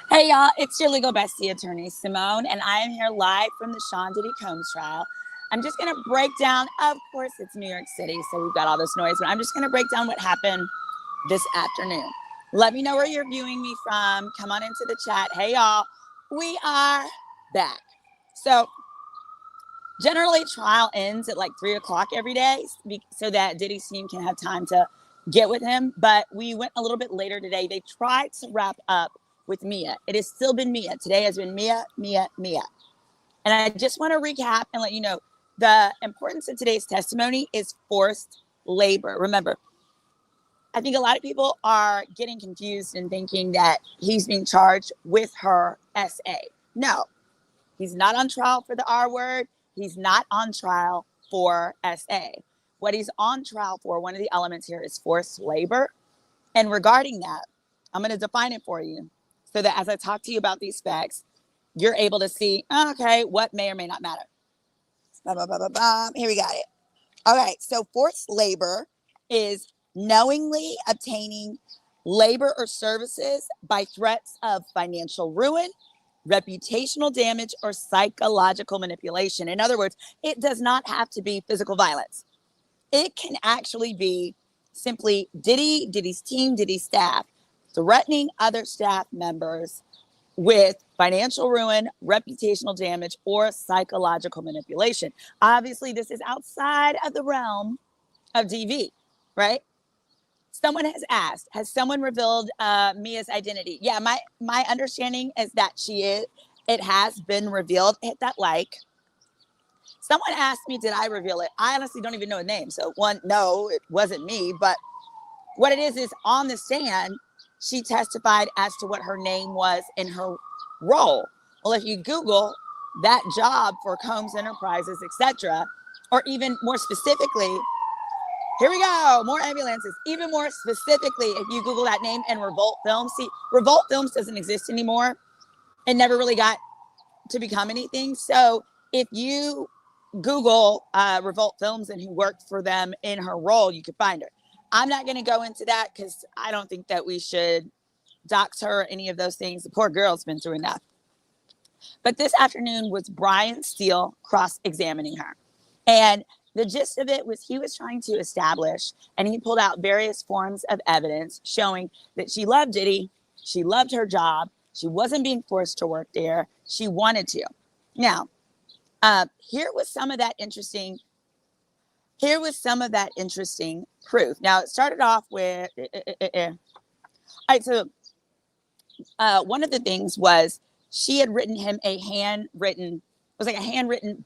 Hey y'all, it's your legal bestie attorney Simone, and I am here live from the Sean Diddy Combs trial. I'm just going to break down, of course it's New York City, so we've got all this noise, but I'm just going to break down what happened this afternoon. Let me know where you're viewing me from. Come on into the chat. Hey y'all, we are back. So generally trial ends at like 3 o'clock every day so that Diddy's team can have time to get with him, but we went a little bit later today. They tried to wrap up with Mia. It has still been Mia. Today has been Mia. And I just want to recap and let you know the importance of today's testimony is forced labor. Remember, I think a lot of people are getting confused and thinking that he's being charged with her SA. No, he's not on trial for the R word. He's not on trial for SA. What he's on trial for, one of the elements here is forced labor. And regarding that, I'm going to define it for you, so that as I talk to you about these facts, you're able to see, okay, what may or may not matter. Here we got it. Okay, so forced labor is knowingly obtaining labor or services by threats of financial ruin, reputational damage, or psychological manipulation. In other words, it does not have to be physical violence. It can actually be simply Diddy's team, Diddy's staff, threatening other staff members with financial ruin, reputational damage, or psychological manipulation. Obviously, this is outside of the realm of DV, right? Someone has asked, has someone revealed Mia's identity? Yeah, my understanding is that she is. It has been revealed. Hit that like. Someone asked me, did I reveal it? I honestly don't even know a name. So no, it wasn't me. But what it is on the stand, she testified as to what her name was in her role. Well, if you Google that job for Combs Enterprises, etc., or even more specifically, here we go, more ambulances. Even more specifically, if you Google that name and Revolt Films, see, Revolt Films doesn't exist anymore. It never really got to become anything. So if you Google Revolt Films and who worked for them in her role, you could find her. I'm not going to go into that because I don't think that we should dox her or any of those things. The poor girl's been through enough. But this afternoon was Brian Steele cross-examining her. And the gist of it was he was trying to establish, and he pulled out various forms of evidence showing that she loved Diddy, she loved her job, she wasn't being forced to work there, she wanted to. Now, here was some of that interesting proof. Now, it started off with, all right, so one of the things was she had written him a handwritten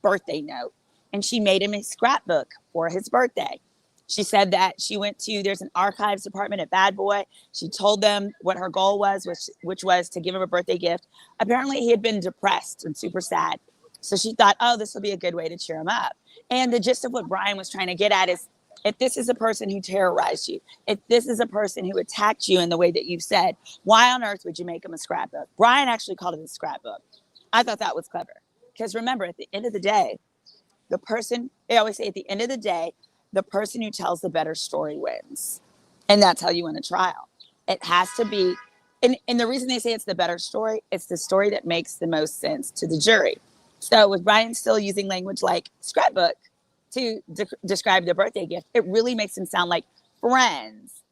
birthday note, and she made him a scrapbook for his birthday. She said that she went to, there's an archives department at Bad Boy. She told them what her goal was, which was to give him a birthday gift. Apparently, he had been depressed and super sad. So she thought, oh, this will be a good way to cheer him up. And the gist of what Brian was trying to get at is, if this is a person who terrorized you, if this is a person who attacked you in the way that you've said, why on earth would you make him a scrapbook? Brian actually called it a scrapbook. I thought that was clever. Because remember, at the end of the day, they always say at the end of the day, the person who tells the better story wins. And that's how you win a trial. It has to be and the reason they say it's the better story, it's the story that makes the most sense to the jury. So with Brian still using language like scrapbook to describe the birthday gift, it really makes him sound like friends.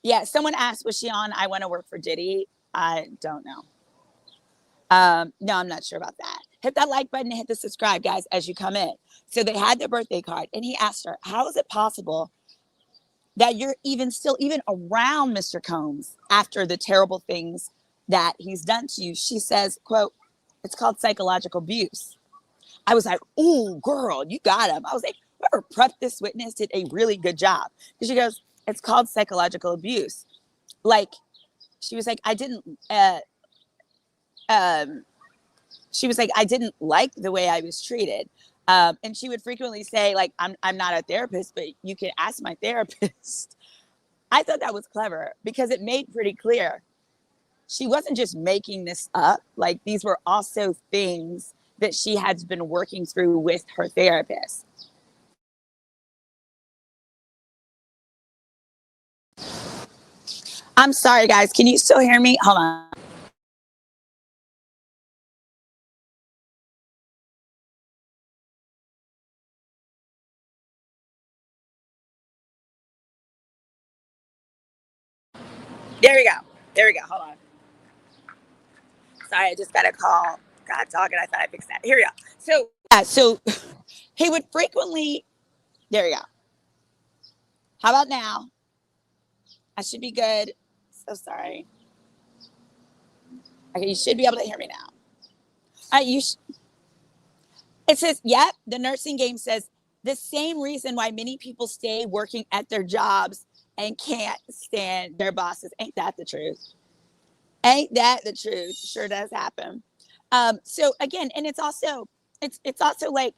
Yeah, someone asked, was she on I Want to Work for Diddy? I don't know. No, I'm not sure about that. Hit that like button and hit the subscribe, guys, as you come in. So they had their birthday card, and he asked her, how is it possible that you're still around Mr. Combs after the terrible things that he's done to you? She says, quote, it's called psychological abuse. I was like, ooh, girl, you got him. I was like, whoever prepped this witness did a really good job. Because she goes, it's called psychological abuse. Like, she was like, I didn't like the way I was treated. And she would frequently say, like, I'm not a therapist, but you can ask my therapist. I thought that was clever because it made pretty clear she wasn't just making this up. Like, these were also things that she had been working through with her therapist. I'm sorry, guys. Can you still hear me? Hold on. There we go. There we go. Hold on. Sorry, I just got a call. God talking. I thought I fixed that. Here we go. So, yeah, so he would frequently, there we go. How about now? I should be good. So sorry. Okay, you should be able to hear me now. It says, yep, the nursing game says the same reason why many people stay working at their jobs and can't stand their bosses. Ain't that the truth? Ain't that the truth? Sure does happen. So again, and it's also like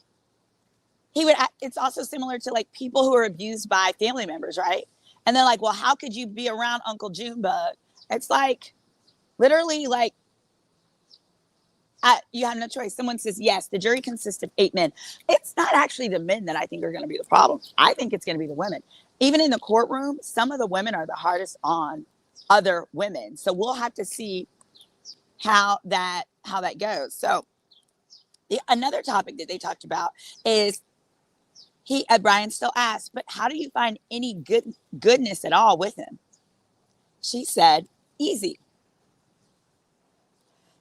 it's also similar to like people who are abused by family members, right? And they're like, well, how could you be around Uncle Junebug? It's like literally like you have no choice. Someone says, yes, the jury consists of 8 men. It's not actually the men that I think are going to be the problem. I think it's going to be the women. Even in the courtroom, some of the women are the hardest on other women. So we'll have to see how that goes. So another topic that they talked about is Brian still asked, but how do you find any goodness at all with him? She said, easy.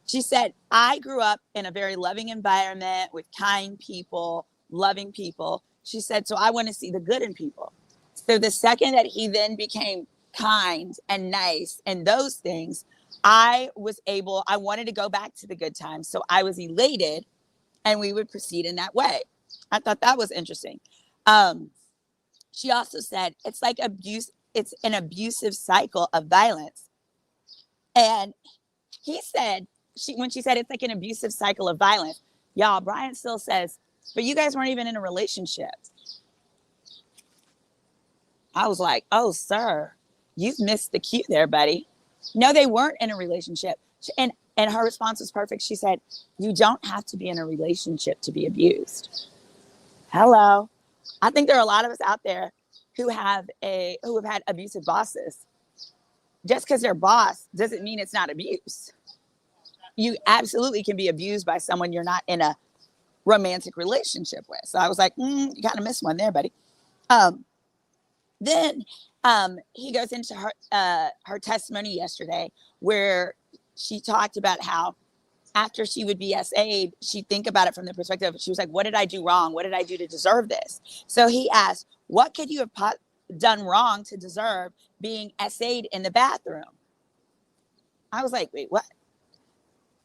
She said, I grew up in a very loving environment with kind people, loving people. She said, so I want to see the good in people. So the second that he then became kind and nice and those things, I wanted to go back to the good times. So I was elated and we would proceed in that way. I thought that was interesting. She also said, it's like abuse. It's an abusive cycle of violence. And he said, when she said it's like an abusive cycle of violence, y'all, Brian still says, but you guys weren't even in a relationship. I was like, oh, sir, you've missed the cue there, buddy. No, they weren't in a relationship. And her response was perfect. She said, you don't have to be in a relationship to be abused. Hello. I think there are a lot of us out there who have had abusive bosses. Just because they're boss doesn't mean it's not abuse. You absolutely can be abused by someone you're not in a romantic relationship with. So I was like, you kind of missed one there, buddy. Then he goes into her testimony yesterday where she talked about how after she would be SA'd, she'd think about it from the perspective, she was like, what did I do wrong? What did I do to deserve this? So he asked, what could you have done wrong to deserve being SA'd in the bathroom? I was like, wait, what?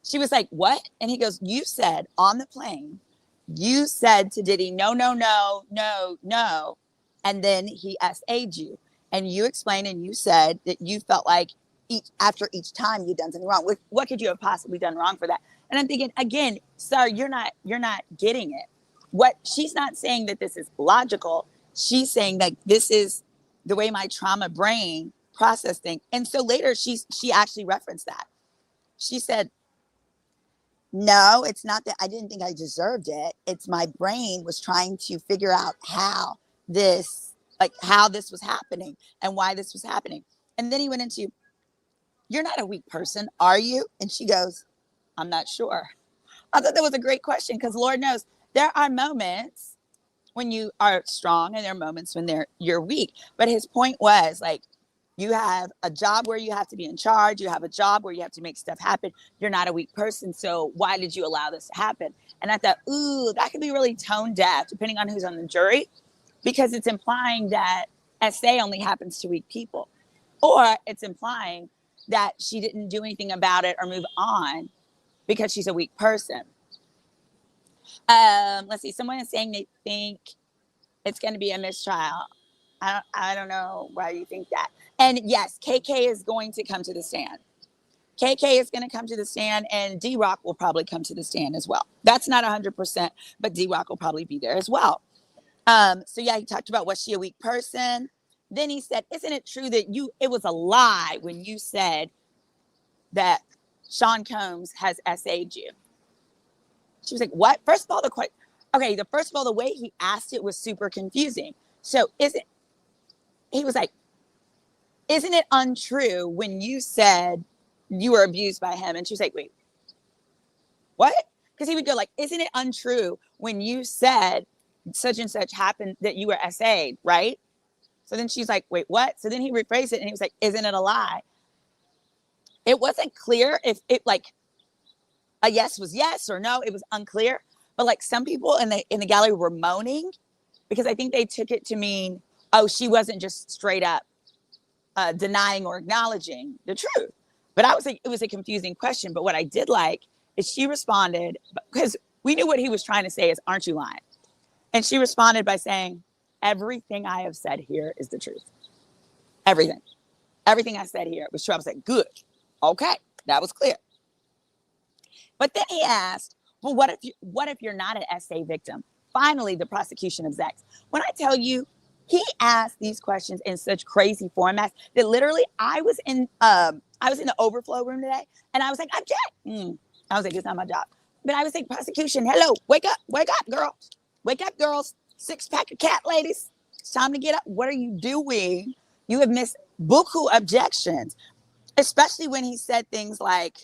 She was like, what? And he goes, you said on the plane, you said to Diddy, no, no, no, no, no. And then he SA'd you. And you explained and you said that you felt like after each time you'd done something wrong. What could you have possibly done wrong for that? And I'm thinking, again, sir, you're not getting it. What she's not saying that this is logical. She's saying that this is the way my trauma brain processed things. And so later she actually referenced that. She said, no, it's not that I didn't think I deserved it. It's my brain was trying to figure out how this was happening and why this was happening. And then he went into you're not a weak person, are you? And she goes, I'm not sure. I thought that was a great question because Lord knows there are moments when you are strong and there are moments when you're weak. But his point was like, you have a job where you have to be in charge. You have a job where you have to make stuff happen. You're not a weak person. So why did you allow this to happen? And I thought, ooh, that could be really tone deaf, depending on who's on the jury, because it's implying that SA only happens to weak people. Or it's implying that she didn't do anything about it or move on because she's a weak person. Let's see. Someone is saying they think it's going to be a mistrial. I don't know why you think that. And yes, KK is going to come to the stand. KK is going to come to the stand, and D-Rock will probably come to the stand as well. That's not 100%, but D-Rock will probably be there as well. So yeah, he talked about, was she a weak person? Then he said, isn't it true that it was a lie when you said that Sean Combs has SA'd you? She was like, what? First of all, the way he asked it was super confusing. So he was like, isn't it untrue when you said you were abused by him? And she was like, wait, what? Because he would go like, isn't it untrue when you said such and such happened that you were SA'd, right? So then she's like, wait, what? So then he rephrased it and he was like, isn't it a lie? It wasn't clear if it like a yes was yes or no. It was unclear. But like some people in the gallery were moaning because I think they took it to mean, oh, she wasn't just straight up denying or acknowledging the truth. But I was like, it was a confusing question. But what I did like is she responded, because we knew what he was trying to say is, aren't you lying? And she responded by saying, everything I have said here is the truth. Everything. Everything I said here was true. I was like, good. Okay. That was clear. But then he asked, well, what if you're not an SA victim? Finally, the prosecution objects. When I tell you, he asked these questions in such crazy formats that literally I was in the overflow room today, and I was like, object. I was like, it's not my job. But I was like, prosecution, hello, wake up, girls. Wake up, girls. 6-pack of cat ladies. It's time to get up. What are you doing? You have missed buku objections, especially when he said things like,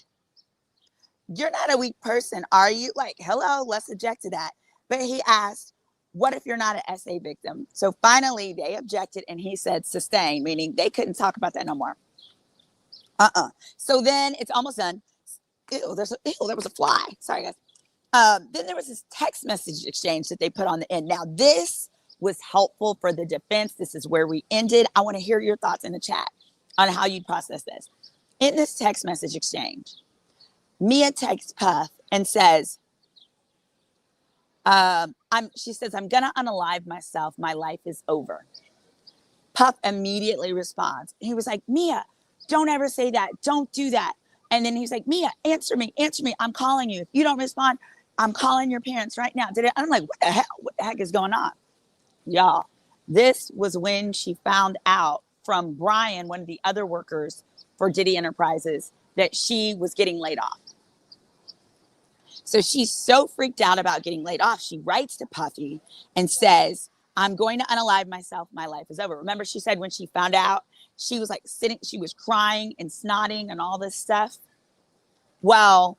you're not a weak person, are you? Like, hello, let's object to that. But he asked, what if you're not an SA victim? So finally they objected and he said sustain, meaning they couldn't talk about that no more. So then it's almost done. Ew, there was a fly. Sorry, guys. Then there was this text message exchange that they put on the end. Now, this was helpful for the defense. This is where we ended. I want to hear your thoughts in the chat on how you process this. In this text message exchange, Mia texts Puff and says, she says, I'm going to unalive myself. My life is over. Puff immediately responds. He was like, Mia, don't ever say that. Don't do that. And then he's like, Mia, answer me. I'm calling you. If you don't respond, I'm calling your parents right now. I'm like, what the hell? What the heck is going on? Y'all, this was when she found out from Brian, one of the other workers for Diddy Enterprises, that she was getting laid off. So she's so freaked out about getting laid off. She writes to Puffy and says, I'm going to unalive myself. My life is over. Remember, she said when she found out, she was like sitting, she was crying and snotting and all this stuff. Well,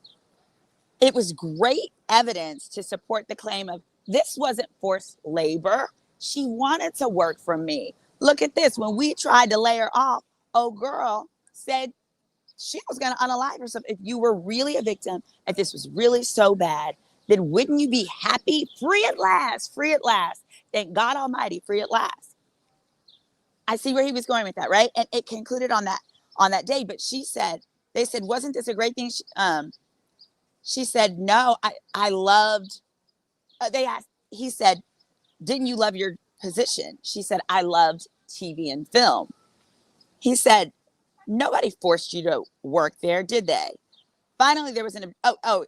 it was great evidence to support the claim of this wasn't forced labor. She wanted to work for me. Look at this. When we tried to lay her off, old girl said she was going to unalive herself. If you were really a victim, if this was really so bad, then wouldn't you be happy? Free at last. Thank God Almighty, free at last. I see where he was going with that, right? And it concluded on that day. But they said, wasn't this a great thing? She said, no, I loved, they asked, he said, didn't you love your position? She said, I loved TV and film. He said, nobody forced you to work there, did they? Finally, there was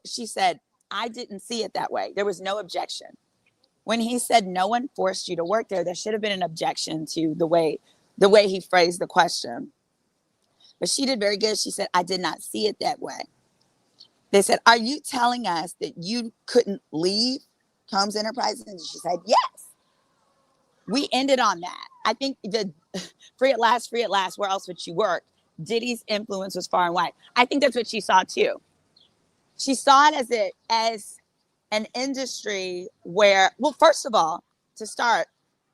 she said, I didn't see it that way. There was no objection. When he said no one forced you to work there, there should have been an objection to the way he phrased the question. But she did very good. She said, I did not see it that way. They said, are you telling us that you couldn't leave Combs Enterprises? And she said, yes. We ended on that. I think the free at last, where else would you work? Diddy's influence was far and wide. I think that's what she saw too. She saw it as an industry where, well, first of all, to start,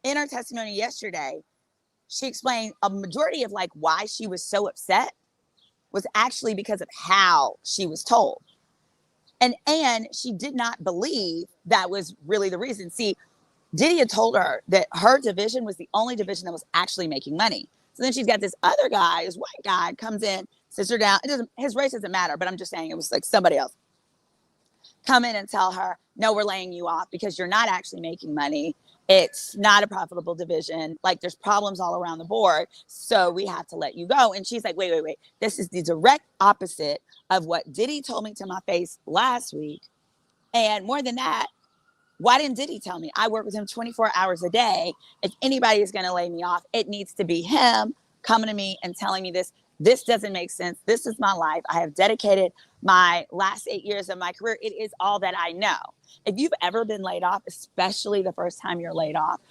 in her testimony yesterday, she explained a majority of like why she was so upset was actually because of how she was told. And she did not believe that was really the reason. See, Diddy had told her that her division was the only division that was actually making money. So then she's got this other guy, this white guy, comes in, sits her down. It doesn't, his race doesn't matter, but I'm just saying it was like somebody else. Come in and tell her, no, we're laying you off because you're not actually making money. It's not a profitable division. Like there's problems all around the board. So we have to let you go. And she's like, wait. This is the direct opposite of what Diddy told me to my face last week. And more than that, why didn't Diddy tell me? I work with him 24 hours a day. If anybody is going to lay me off, it needs to be him coming to me and telling me this. This doesn't make sense. This is my life. I have dedicated my last 8 years of my career. It is all that I know. If you've ever been laid off, especially the first time you're laid off,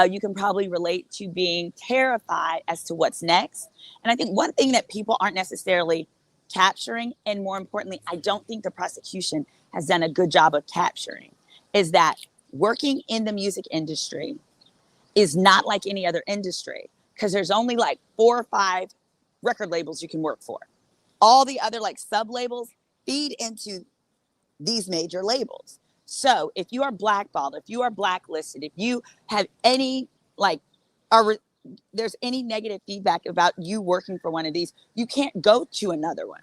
you can probably relate to being terrified as to what's next. And I think one thing that people aren't necessarily capturing, and more importantly, I don't think the prosecution has done a good job of capturing, is that working in the music industry is not like any other industry, because there's only like 4 or 5 record labels you can work for. All the other like sub labels feed into these major labels. So if you are blackballed, if you are blacklisted, if you have any there's any negative feedback about you working for one of these, you can't go to another one.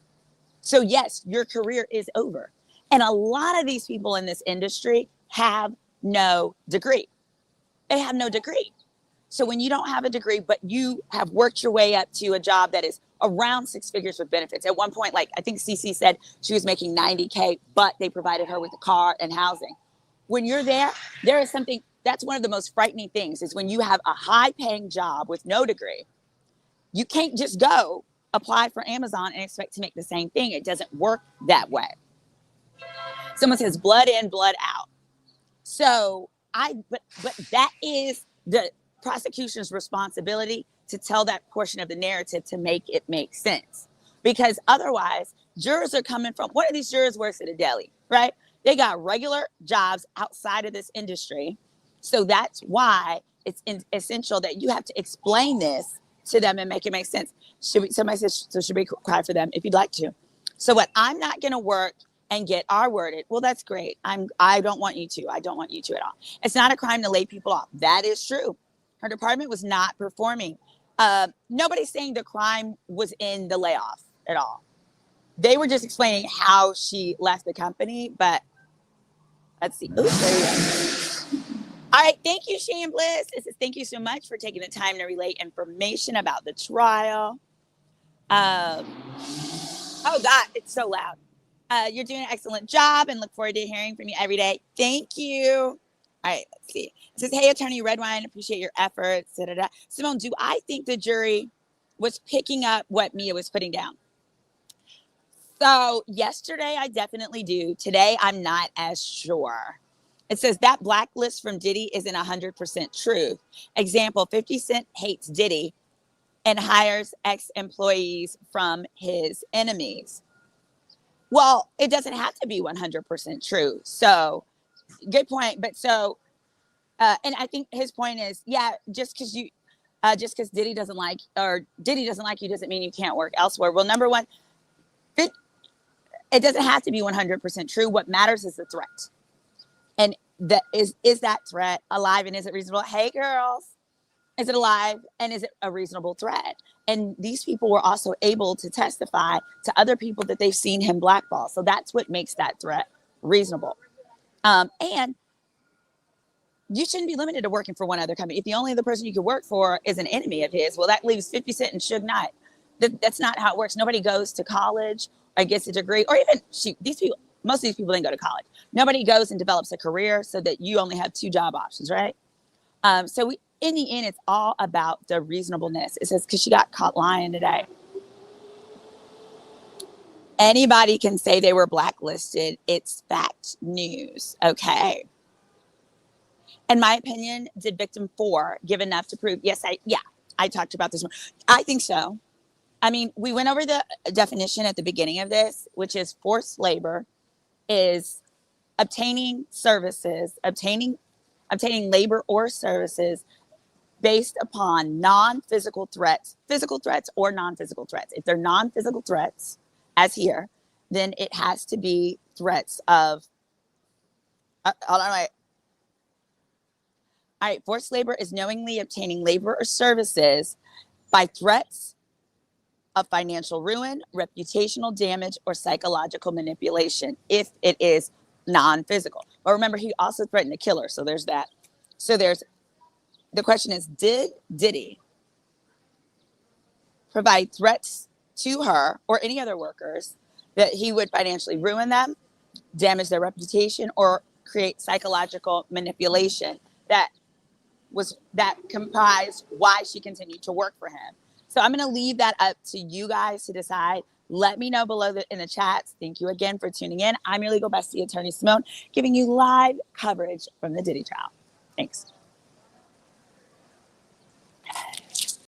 So yes, your career is over. And a lot of these people in this industry have no degree. They have no degree. So when you don't have a degree, but you have worked your way up to a job that is around 6 figures with benefits. At one point, like I think CC said she was making $90K, but they provided her with a car and housing. When you're there is something, that's one of the most frightening things, is when you have a high paying job with no degree, you can't just go apply for Amazon and expect to make the same thing. It doesn't work that way. Someone says blood in, blood out. So but that is the prosecution's responsibility, to tell that portion of the narrative to make it make sense. Because otherwise, jurors are coming from, one of these jurors works at a deli, right? They got regular jobs outside of this industry. So that's why it's essential that you have to explain this to them and make it make sense. Somebody says, so should we cry for them? If you'd like to. So what, I'm not going to work and get R-worded. Well, that's great. I don't want you to. I don't want you to at all. It's not a crime to lay people off. That is true. Her department was not performing. Nobody's saying the crime was in the layoff at all. They were just explaining how she left the company. But let's see. Ooh, there we go. All right. Thank you, Shane Bliss. It says, thank you so much for taking the time to relay information about the trial. Oh, God, it's so loud. You're doing an excellent job and look forward to hearing from you every day. Thank you. All right, let's see. It says, hey, Attorney Redwine, appreciate your efforts. Da, da, da. Simone, do I think the jury was picking up what Mia was putting down? So yesterday, I definitely do. Today, I'm not as sure. It says that blacklist from Diddy isn't 100% true. Example, 50 Cent hates Diddy and hires ex-employees from his enemies. Well, it doesn't have to be 100% true. So good point. But so, and I think his point is, yeah, just because Diddy doesn't like you doesn't mean you can't work elsewhere. Well, number one, it doesn't have to be 100% true. What matters is the threat. And that is that threat alive, and is it reasonable? Hey, girls, is it alive, and is it a reasonable threat? And these people were also able to testify to other people that they've seen him blackball. So that's what makes that threat reasonable. And you shouldn't be limited to working for one other company. If the only other person you could work for is an enemy of his, well, that leaves 50 Cent and Suge Knight. That's not how it works. Nobody goes to college or gets a degree, or even most of these people didn't go to college. Nobody goes and develops a career so that you only have 2 job options, right? In the end, it's all about the reasonableness. It says, because she got caught lying today. Anybody can say they were blacklisted. It's fact news. Okay. In my opinion, did victim 4 give enough to prove? Yes, I talked about this one. I think so. I mean, we went over the definition at the beginning of this, which is forced labor is obtaining services, obtaining labor or services based upon non-physical threats, physical threats or non-physical threats. If they're non-physical threats, as here, then it has to be threats of, hold on, wait. All right, forced labor is knowingly obtaining labor or services by threats of financial ruin, reputational damage, or psychological manipulation if it is non-physical. But remember, he also threatened to kill her. So there's that. So there's the question is, did Diddy provide threats to her or any other workers that he would financially ruin them, damage their reputation, or create psychological manipulation that comprised why she continued to work for him? So I'm going to leave that up to you guys to decide. Let me know below in the chats. Thank you again for tuning in. I'm your legal bestie, Attorney Simone, giving you live coverage from the Diddy trial. Thanks.